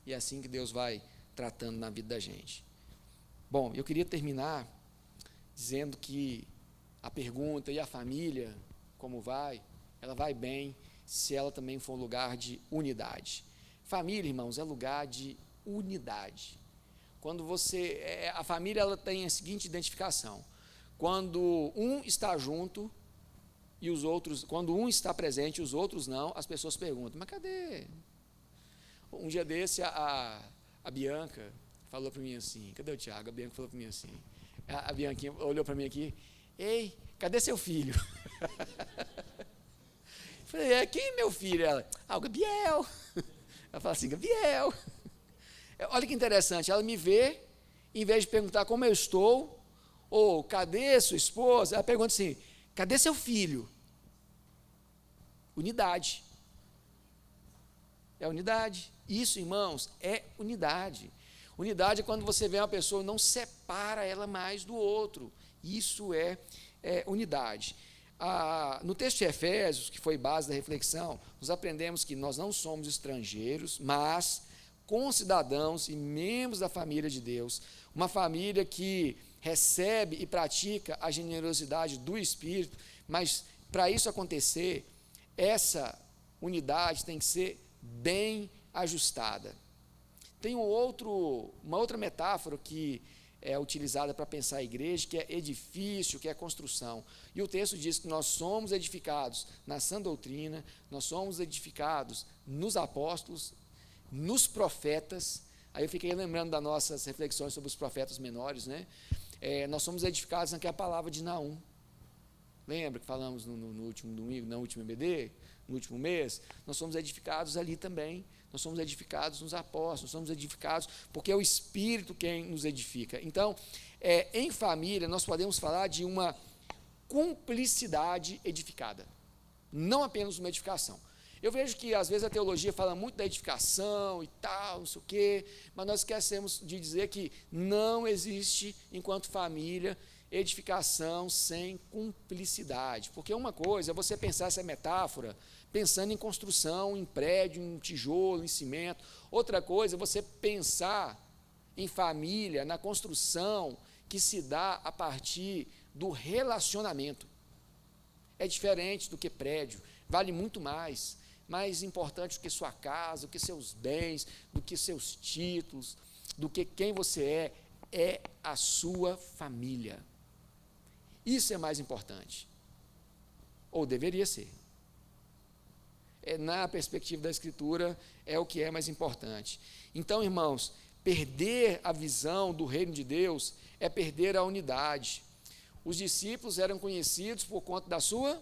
E é assim que Deus vai tratando na vida da gente. Bom, eu queria terminar dizendo que a pergunta, e a família, como vai? Ela vai bem se ela também for um lugar de unidade. Família, irmãos, é lugar de unidade. Quando a família, ela tem a seguinte identificação: quando um está junto e os outros, quando um está presente e os outros não, as pessoas perguntam: mas cadê? Um dia desse a Bianca falou para mim assim, cadê o Tiago? A Bianca falou para mim assim, a Bianquinha olhou para mim aqui: ei, cadê seu filho? Eu falei: quem é meu filho? Ela: o Gabriel. Ela fala assim: Gabriel. Olha que interessante, ela me vê, em vez de perguntar como eu estou, ou cadê sua esposa, ela pergunta assim: cadê seu filho? Unidade. É unidade. Isso, irmãos, é unidade. Unidade é quando você vê uma pessoa e não separa ela mais do outro. Isso é unidade. No texto de Efésios, que foi base da reflexão, nós aprendemos que nós não somos estrangeiros, mas concidadãos e membros da família de Deus, uma família que recebe e pratica a generosidade do Espírito, mas para isso acontecer, essa unidade tem que ser bem ajustada. Tem uma outra metáfora que é utilizada para pensar a igreja, que é edifício, que é construção. E o texto diz que nós somos edificados na sã doutrina, nós somos edificados nos apóstolos, nos profetas. Aí eu fiquei lembrando das nossas reflexões sobre os profetas menores, né? Nós somos edificados naquela palavra de Naum. Lembra que falamos no último domingo, no último EBD, no último mês? Nós somos edificados ali também. Nós somos edificados nos apóstolos, nós somos edificados porque é o Espírito quem nos edifica. Então, em família, nós podemos falar de uma cumplicidade edificada, não apenas uma edificação. Eu vejo que, às vezes, a teologia fala muito da edificação e tal, não sei o quê, mas nós esquecemos de dizer que não existe, enquanto família, edificação sem cumplicidade. Porque uma coisa é você pensar essa metáfora pensando em construção, em prédio, em tijolo, em cimento. Outra coisa é você pensar em família, na construção que se dá a partir do relacionamento. É diferente do que prédio, vale muito mais importante do que sua casa, do que seus bens, do que seus títulos, do que quem você é a sua família. Isso é mais importante, ou deveria ser. Na perspectiva da Escritura, é o que é mais importante. Então, irmãos, perder a visão do reino de Deus é perder a unidade. Os discípulos eram conhecidos por conta da sua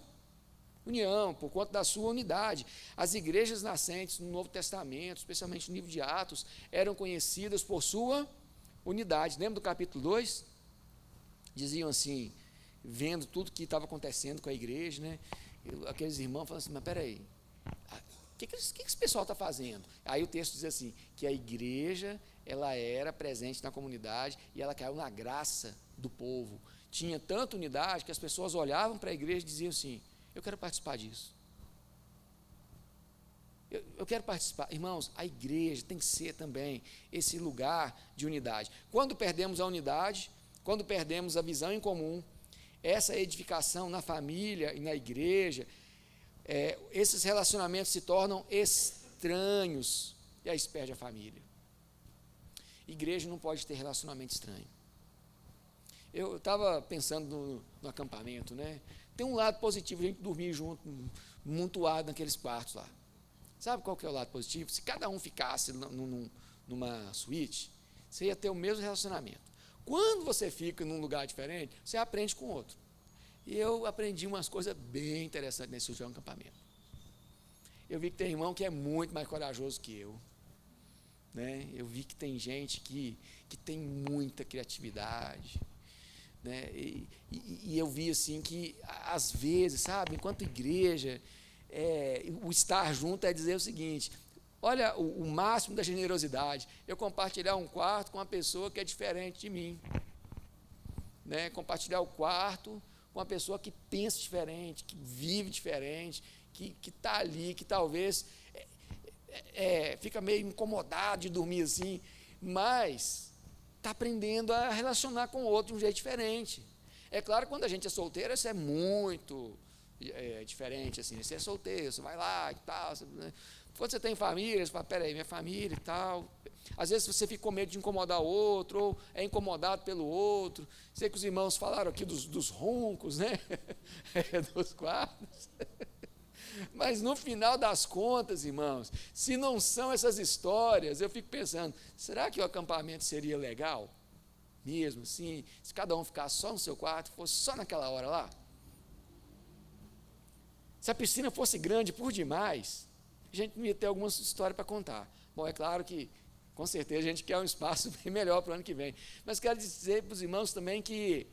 união, por conta da sua unidade. As igrejas nascentes no Novo Testamento, especialmente no livro de Atos, eram conhecidas por sua unidade. Lembra do capítulo 2? Diziam assim, vendo tudo que estava acontecendo com a igreja, né? Aqueles irmãos falaram assim: mas peraí, o que esse pessoal está fazendo? Aí o texto diz assim, que a igreja, ela era presente na comunidade e ela caiu na graça do povo. Tinha tanta unidade que as pessoas olhavam para a igreja e diziam assim: eu quero participar disso. Eu quero participar. Irmãos, a igreja tem que ser também esse lugar de unidade. Quando perdemos a unidade, quando perdemos a visão em comum, essa edificação na família e na igreja, esses relacionamentos se tornam estranhos e aí se perde a família. Igreja não pode ter relacionamento estranho. Eu estava pensando no acampamento, né? Tem um lado positivo, a gente dormir junto, montuado naqueles quartos lá. Sabe qual que é o lado positivo? Se cada um ficasse numa suíte, você ia ter o mesmo relacionamento. Quando você fica num lugar diferente, você aprende com o outro. E eu aprendi umas coisas bem interessantes nesse último acampamento. Eu vi que tem irmão que é muito mais corajoso que eu. Né? Eu vi que tem gente que tem muita criatividade. Né? E eu vi assim que, às vezes, sabe, enquanto igreja, o estar junto é dizer o seguinte: olha, o máximo da generosidade, eu compartilhar um quarto com uma pessoa que é diferente de mim. Né? Compartilhar o quarto com uma pessoa que pensa diferente, que vive diferente, que está ali, que talvez fica meio incomodado de dormir assim, mas está aprendendo a relacionar com o outro de um jeito diferente. É claro que quando a gente é solteiro, isso é muito diferente, assim, você é solteiro, você vai lá e tal, né? Quando você tem família, você fala, peraí, minha família e tal. Às vezes você fica com medo de incomodar o outro, ou é incomodado pelo outro. Sei que os irmãos falaram aqui dos roncos, né? Dos quartos. Mas no final das contas, irmãos, se não são essas histórias, eu fico pensando, será que o acampamento seria legal? Mesmo assim, se cada um ficasse só no seu quarto, fosse só naquela hora lá? Se a piscina fosse grande por demais, a gente ia ter algumas histórias para contar. Bom, é claro que, com certeza, a gente quer um espaço bem melhor para o ano que vem. Mas quero dizer para os irmãos também que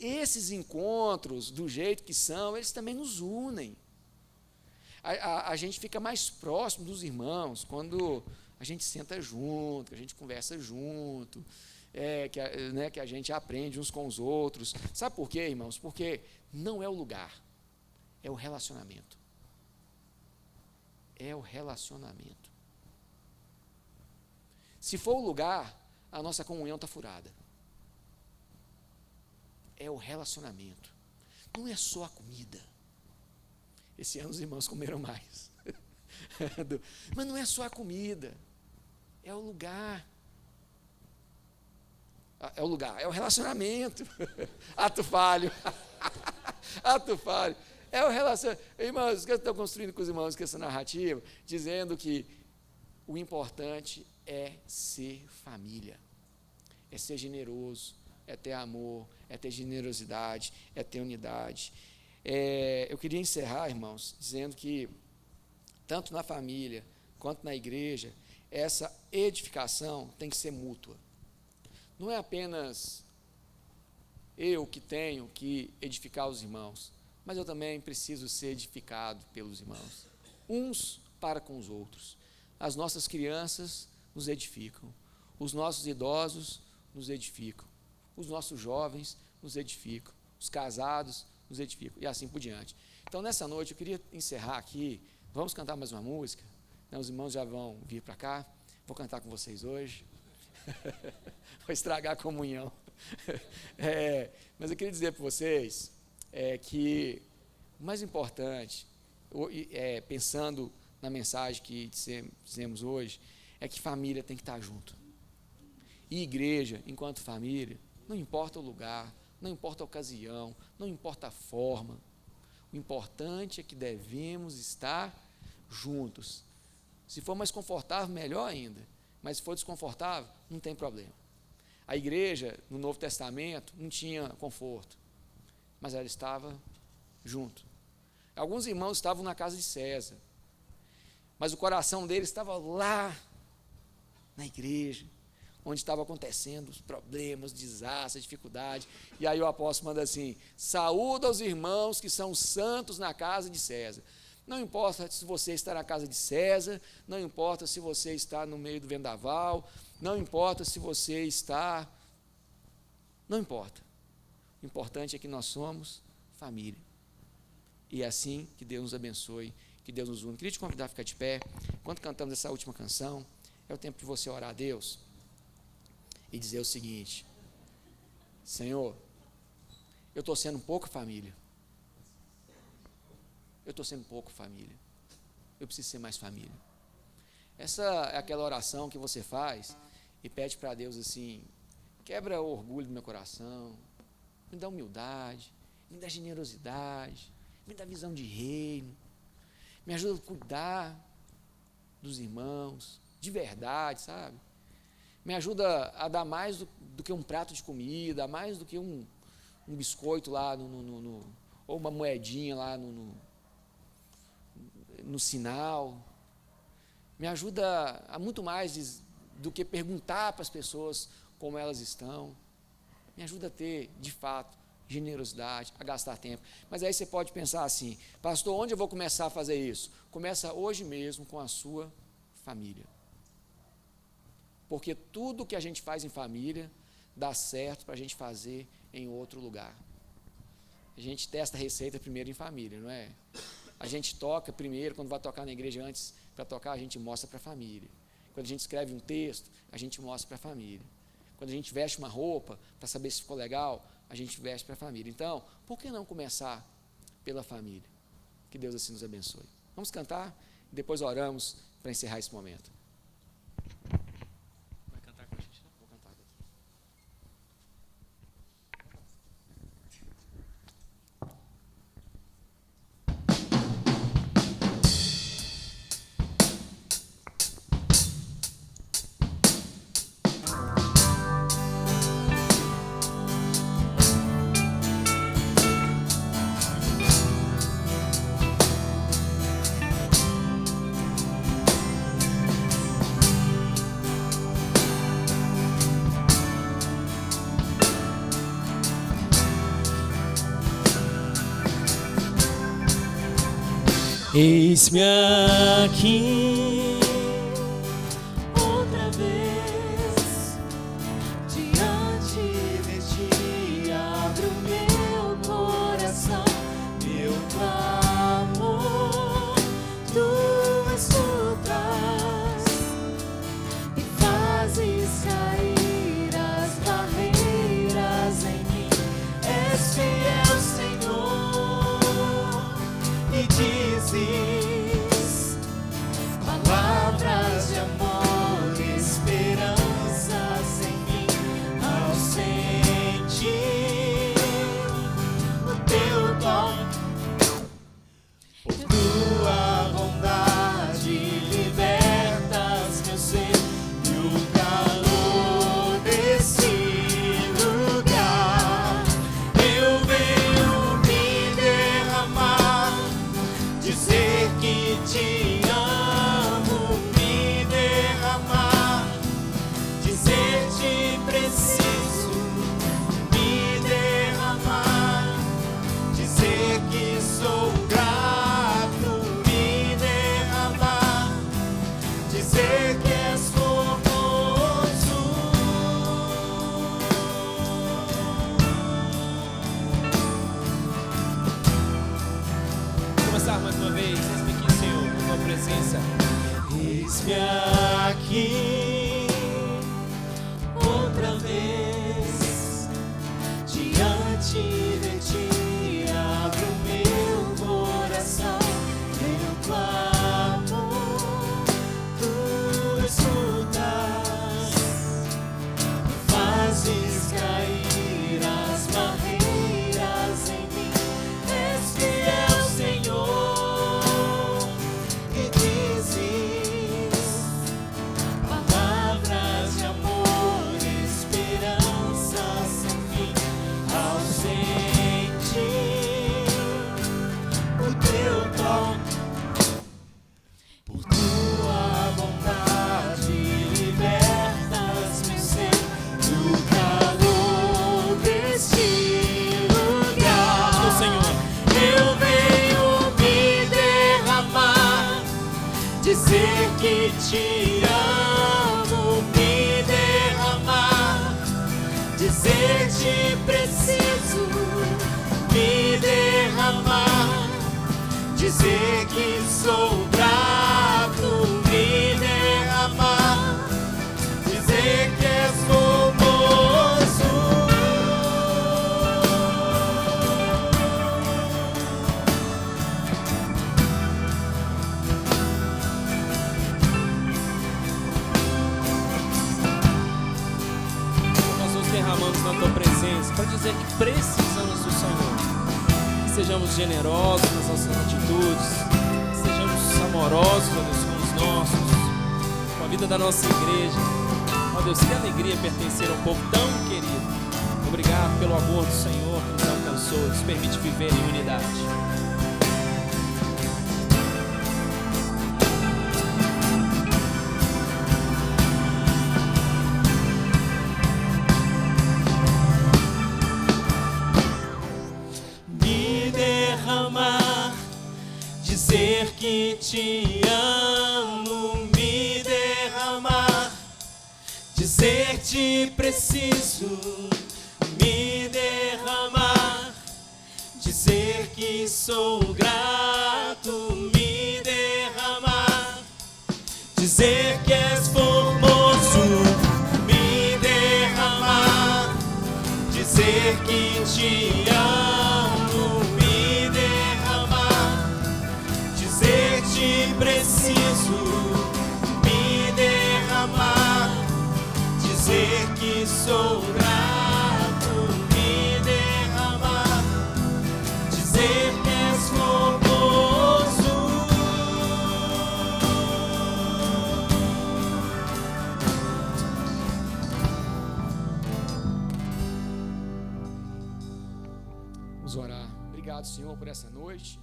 esses encontros, do jeito que são, eles também nos unem. A gente fica mais próximo dos irmãos quando a gente senta junto, que a gente conversa junto, que a gente aprende uns com os outros. Sabe por quê, irmãos? Porque não é o lugar, é o relacionamento. É o relacionamento. Se for o lugar, a nossa comunhão está furada. É o relacionamento. Não é só a comida. Esse ano os irmãos comeram mais. Mas não é só a comida. É o lugar. É o lugar, é o relacionamento. Ato falho. Ato falho. É o relacionamento. Irmãos, que eu estou construindo com os irmãos com essa narrativa, dizendo que o importante é ser família. É ser generoso, é ter amor, é ter generosidade, é ter unidade. Eu queria encerrar, irmãos, dizendo que, tanto na família quanto na igreja, essa edificação tem que ser mútua. Não é apenas eu que tenho que edificar os irmãos, mas eu também preciso ser edificado pelos irmãos, uns para com os outros. As nossas crianças nos edificam, os nossos idosos nos edificam, os nossos jovens nos edificam, os casados nos edificam, e assim por diante. Então, nessa noite, eu queria encerrar aqui, vamos cantar mais uma música, né? Os irmãos já vão vir para cá, vou cantar com vocês hoje, vou estragar a comunhão, mas eu queria dizer para vocês que o mais importante, pensando na mensagem que dizemos hoje, é que família tem que estar junto, e igreja, enquanto família, não importa o lugar, não importa a ocasião, não importa a forma, o importante é que devemos estar juntos. Se for mais confortável, melhor ainda, mas se for desconfortável, não tem problema. A igreja, no Novo Testamento, não tinha conforto, mas ela estava junto. Alguns irmãos estavam na casa de César, mas o coração deles estava lá, na igreja, onde estava acontecendo os problemas, desastres, dificuldade. E aí o apóstolo manda assim: saúda os irmãos que são santos na casa de César. Não importa se você está na casa de César, não importa se você está no meio do vendaval, não importa se você está... Não importa. O importante é que nós somos família. E é assim que Deus nos abençoe, que Deus nos une. Queria te convidar a ficar de pé. Enquanto cantamos essa última canção, é o tempo de você orar a Deus e dizer o seguinte: Senhor, eu estou sendo pouco família. Eu estou sendo pouco família. Eu preciso ser mais família. Essa é aquela oração que você faz e pede para Deus assim: quebra o orgulho do meu coração, me dá humildade, me dá generosidade, me dá visão de reino, me ajuda a cuidar dos irmãos, de verdade, sabe? Me ajuda a dar mais do que um prato de comida, mais do que um biscoito lá, ou uma moedinha lá no sinal. Me ajuda a muito mais do que perguntar para as pessoas como elas estão. Me ajuda a ter, de fato, generosidade, a gastar tempo. Mas aí você pode pensar assim: pastor, onde eu vou começar a fazer isso? Começa hoje mesmo com a sua família. Porque tudo que a gente faz em família dá certo para a gente fazer em outro lugar. A gente testa a receita primeiro em família, não é? A gente toca primeiro, quando vai tocar na igreja, antes para tocar, a gente mostra para a família. Quando a gente escreve um texto, a gente mostra para a família. Quando a gente veste uma roupa, para saber se ficou legal, a gente veste para a família. Então, por que não começar pela família? Que Deus assim nos abençoe. Vamos cantar e depois oramos para encerrar esse momento. Vai cantar com a gente, não? Vou cantar aqui. Eis-me aqui outra vez diante de ti, abro meu coração, meu clamor, tu escutas e fazes cair as barreiras em mim. És fiel, Senhor, e dizes palavras de amor, esperanças em mim, ao sentir o teu toque, por tua bondade libertas meu ser e o calor desse lugar. Eu venho me derramar, dizer que te amo, me derramar, dizer te preciso, me derramar, dizer que sou grato, me derramar, dizer que és formoso. Vamos começar mais uma vez. Eis-me aqui, Senhor, com tua presença. Eis-me aqui outra vez diante de ti, abro meu coração, meu clamor, tu escutas e fazes cair as barreiras em mim. És fiel, Senhor, e dizes palavras de amor, esperanças em mim, ao sentir o teu toque, por tua bondade libertas meu ser do calor deste lugar. Meu Senhor, Eu venho me derramar, dizer que te amo, me derramar, dizer te preciso, me derramar, dizer que sou grato, me derramar, dizer que és formoso. nós nos derramamos na tua presença para dizer que precisamos do Senhor. Que sejamos generosos nas nossas atitudes, que sejamos amorosos, ó Deus, com os nossos, com a vida da nossa igreja. Ó Deus, que alegria pertencer a um povo tão querido. Obrigado pelo amor do Senhor que nos abençoa, nos permite viver em unidade. Dizer que te amo, me derramar, dizer-te preciso, me derramar, dizer que sou grato, me derramar, dizer que és formoso, me derramar, dizer que te amo, me derramar, dizer-te preciso, me derramar, dizer que sou grato, me derramar, dizer que és formoso. Vamos orar. Obrigado, Senhor, por essa noite.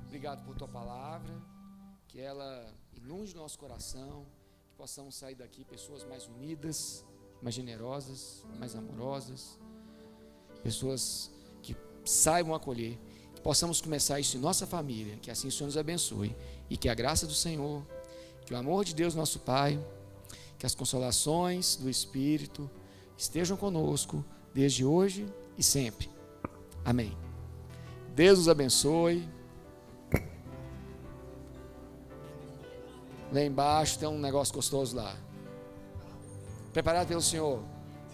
Obrigado por Tua palavra, que ela inunde nosso coração, que possamos sair daqui pessoas mais unidas, mais generosas, mais amorosas, pessoas que saibam acolher, que possamos começar isso em nossa família, que assim o Senhor nos abençoe, e que a graça do Senhor, que o amor de Deus nosso Pai, que as consolações do Espírito estejam conosco, desde hoje e sempre. Amém. Deus os abençoe. Lá embaixo tem um negócio gostoso lá. Preparado pelo Senhor.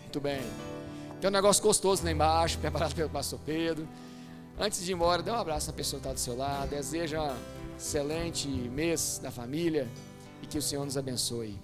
Muito bem. Tem um negócio gostoso lá embaixo, preparado pelo pastor Pedro. Antes de ir embora, dê um abraço na pessoa que está do seu lado. Deseja um excelente mês da família e que o Senhor nos abençoe.